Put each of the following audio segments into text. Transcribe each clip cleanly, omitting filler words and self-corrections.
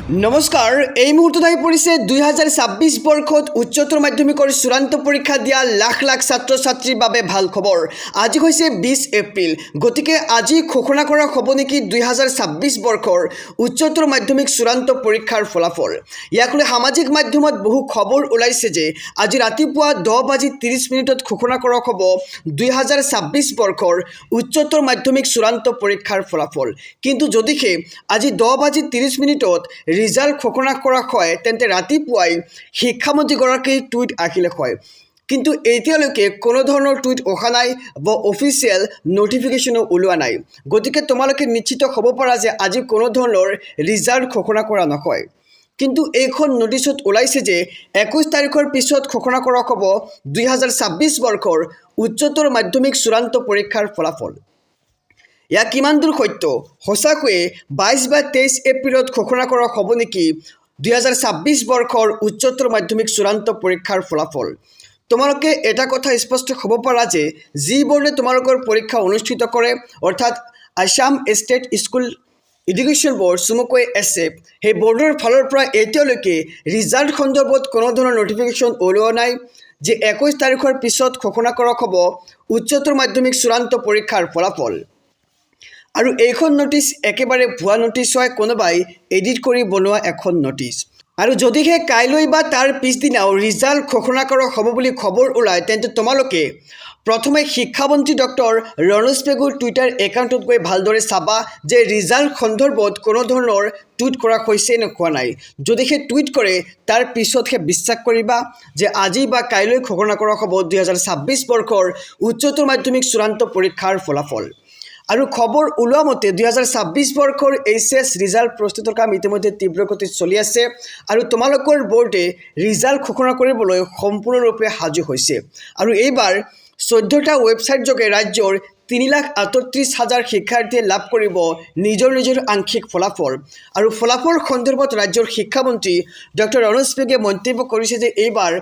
নমস্কাৰ এই মুহূৰ্তত আহি পৰিছে 2026 বৰ্ষত উচ্চতৰ মাধ্যমিকৰ চূড়ান্ত পৰীক্ষা দিয়া লাখ লাখ ছাত্ৰ ছাত্ৰীৰ বাবে ভাল খবৰ। আজি হৈছে 20 এপ্ৰিল, গতিকে আজি ঘোষণা কৰা হ'ব নেকি 2026 বৰ্ষৰ উচ্চতৰ মাধ্যমিক চূড়ান্ত পৰীক্ষাৰ ফলাফল। ইয়াক লৈ সামাজিক মাধ্যমত বহু খবৰ ওলাইছে যে আজি ৰাতিপুৱা 10:30 ঘোষণা কৰা হ'ব 2026 বৰ্ষৰ উচ্চতৰ মাধ্যমিক চূড়ান্ত পৰীক্ষাৰ ফলাফল। কিন্তু যদিহে আজি 10:30 ৰিজাল্ট ঘোষণা কৰা হয় তেন্তে ৰাতিপুৱাই শিক্ষামন্ত্ৰীগৰাকীৰ টুইট আহিলে হয়, কিন্তু এতিয়ালৈকে কোনো ধৰণৰ টুইট অহা নাই বা অফিচিয়েল নটিফিকেশ্যনো ওলোৱা নাই। গতিকে তোমালোকে নিশ্চিত হ'ব পাৰা যে আজি কোনো ধৰণৰ ৰিজাল্ট ঘোষণা কৰা নহয়। কিন্তু এইখন নটিছত ওলাইছে যে 21 তাৰিখৰ পিছত ঘোষণা কৰা হ'ব 2026 বৰ্ষৰ উচ্চতৰ মাধ্যমিক চূড়ান্ত পৰীক্ষাৰ ফলাফল। ইয়াক কিমান দূৰ সত্য? সঁচাকৈয়ে 22 বা 23 এপ্ৰিলত ঘোষণা কৰা হ'ব নেকি 2026 বৰ্ষৰ উচ্চতৰ মাধ্যমিক চূড়ান্ত পৰীক্ষাৰ ফলাফল? তোমালোকে এটা কথা স্পষ্ট হ'ব পাৰা যে যি বোৰ্ডে তোমালোকৰ পৰীক্ষা অনুষ্ঠিত কৰে, অৰ্থাৎ Assam state school education board চমুকৈ এছএফ, সেই বোৰ্ডৰ ফালৰ পৰা এতিয়ালৈকে ৰিজাল্ট সন্দৰ্ভত কোনো ধৰণৰ নটিফিকেশ্যন ওলোৱা নাই যে 21 তাৰিখৰ পিছত ঘোষণা কৰা হ'ব উচ্চতৰ মাধ্যমিক চূড়ান্ত পৰীক্ষাৰ ফলাফল। আৰু এইখন নটিচ একেবাৰে ভুৱা নটিচ হয়, কোনোবাই এডিট কৰি বনোৱা এখন নটিচ। আৰু যদিহে কাইলৈ বা তাৰ পিছদিনাও ৰিজাল্ট ঘোষণা কৰা হ'ব বুলি খবৰ ওলায় তেন্তে তোমালোকে প্ৰথমে শিক্ষামন্ত্ৰী ডক্টৰ ৰণোজ পেগুৰ টুইটাৰ একাউণ্টত গৈ ভালদৰে চাবা যে ৰিজাল্ট সন্দৰ্ভত কোনো ধৰণৰ টুইট কৰা হৈছে নে হোৱা নাই। যদিহে টুইট কৰে তাৰ পিছতহে বিশ্বাস কৰিবা যে আজি বা কাইলৈ ঘোষণা কৰা হ'ব 2026 বৰ্ষৰ উচ্চতৰ মাধ্যমিক চূড়ান্ত পৰীক্ষাৰ ফলাফল। আৰু খবৰ ওলোৱা মতে 2026 বৰ্ষৰ HS ৰিজাল্ট প্ৰস্তুতৰ কাম ইতিমধ্যে তীব্ৰ গতিত চলি আছে আৰু তোমালোকৰ বোৰ্ডে ৰিজাল্ট ঘোষণা কৰিবলৈ সম্পূৰ্ণৰূপে সাজু হৈছে। আৰু এইবাৰ 14টা ৱেবছাইট যোগে ৰাজ্যৰ 3,38,000 শিক্ষাৰ্থীয়ে লাভ কৰিব নিজৰ আংশিক ফলাফল। আৰু ফলাফল সন্দৰ্ভত ৰাজ্যৰ শিক্ষামন্ত্ৰী ডক্টৰ ৰণোজ পেগুৱে মন্তব্য কৰিছে যে এইবাৰ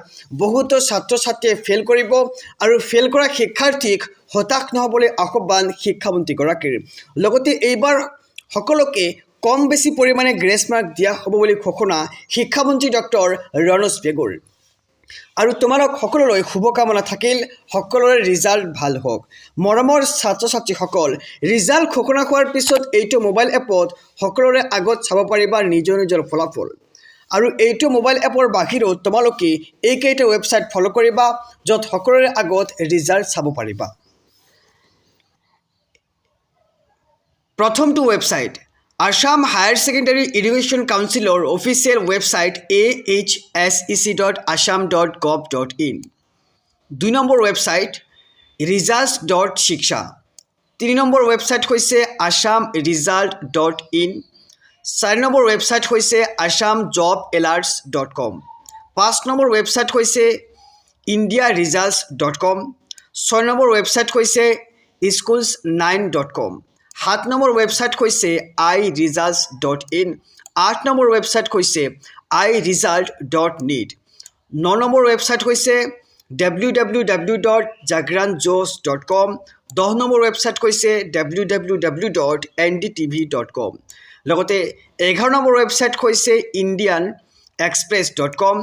বহুতো ছাত্ৰ ছাত্ৰীয়ে ফেইল কৰিব আৰু ফেইল কৰা শিক্ষাৰ্থীক হতাশ নহ'বলৈ আহ্বান শিক্ষামন্ত্ৰীগৰাকীৰ। লগতে এইবাৰ সকলোকে কম বেছি পৰিমাণে গ্ৰেছ মাৰ্ক দিয়া হ'ব বুলি ঘোষণা শিক্ষামন্ত্ৰী ডক্টৰ ৰণোজ পেগুৰ। আৰু তোমালোক সকলোলৈ শুভকামনা থাকিল, সকলোৰে ৰিজাল্ট ভাল হওক। মৰমৰ ছাত্ৰ ছাত্ৰীসকল, ৰিজাল্ট ঘোষণা হোৱাৰ পিছত এইটো মোবাইল এপত সকলোৰে আগত চাব পাৰিবা নিজৰ ফলাফল। আৰু এইটো মোবাইল এপৰ বাহিৰেও তোমালোকে এইকেইটা ৱেবছাইট ফ'ল' কৰিবা য'ত সকলোৰে আগত ৰিজাল্ট চাব পাৰিবা। প্ৰথমটো website Assam higher secondary education কাউন্সিলৰ official website ahsec.assam.gov.in। 2 number website results.shiksha। 3 number website হৈছে assamresult.in। 4 নম্বৰ ৱেবছাইট হৈছে assamjobalerts.com। 5 নম্বৰ ৱেবছাইট হৈছে indiaresults.com। 6 নম্বৰ ৱেবছাইট হৈছে schools9.com। 7 নম্বৰ ৱেবছাইট হৈছে iresults.in। 8 নম্বৰ ৱেবছাইট হৈছে iresult.net। 9 নম্বৰ ৱেবছাইট হৈছে www.jagranjosh.com। 10 নম্বৰ ৱেবছাইট হৈছে www.ndtv.com। লগতে 11 নম্বৰ ৱেবছাইট হৈছে indianexpress.com।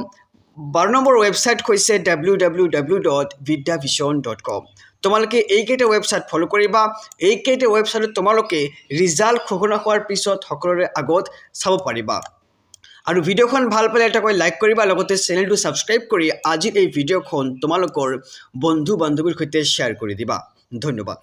12 নম্বৰ ৱেবছাইট হৈছে www.vidyavision.com। তোমালোকে এইকেইটা ৱেবছাইট ফ'ল' কৰিবা। এইকেইটা ৱেবছাইটত তোমালোকে ৰিজাল্ট ঘোষণা হোৱাৰ পিছত সকলোৰে আগত চাব পাৰিবা। আৰু ভিডিঅ'খন ভাল পালে এটাকৈ লাইক কৰিবা, লগতে চেনেলটো ছাবস্ক্ৰাইব কৰি আজিৰ এই ভিডিঅ'খন তোমালোকৰ বন্ধু বান্ধৱীৰ সৈতে শ্বেয়াৰ কৰি দিবা। ধন্যবাদ।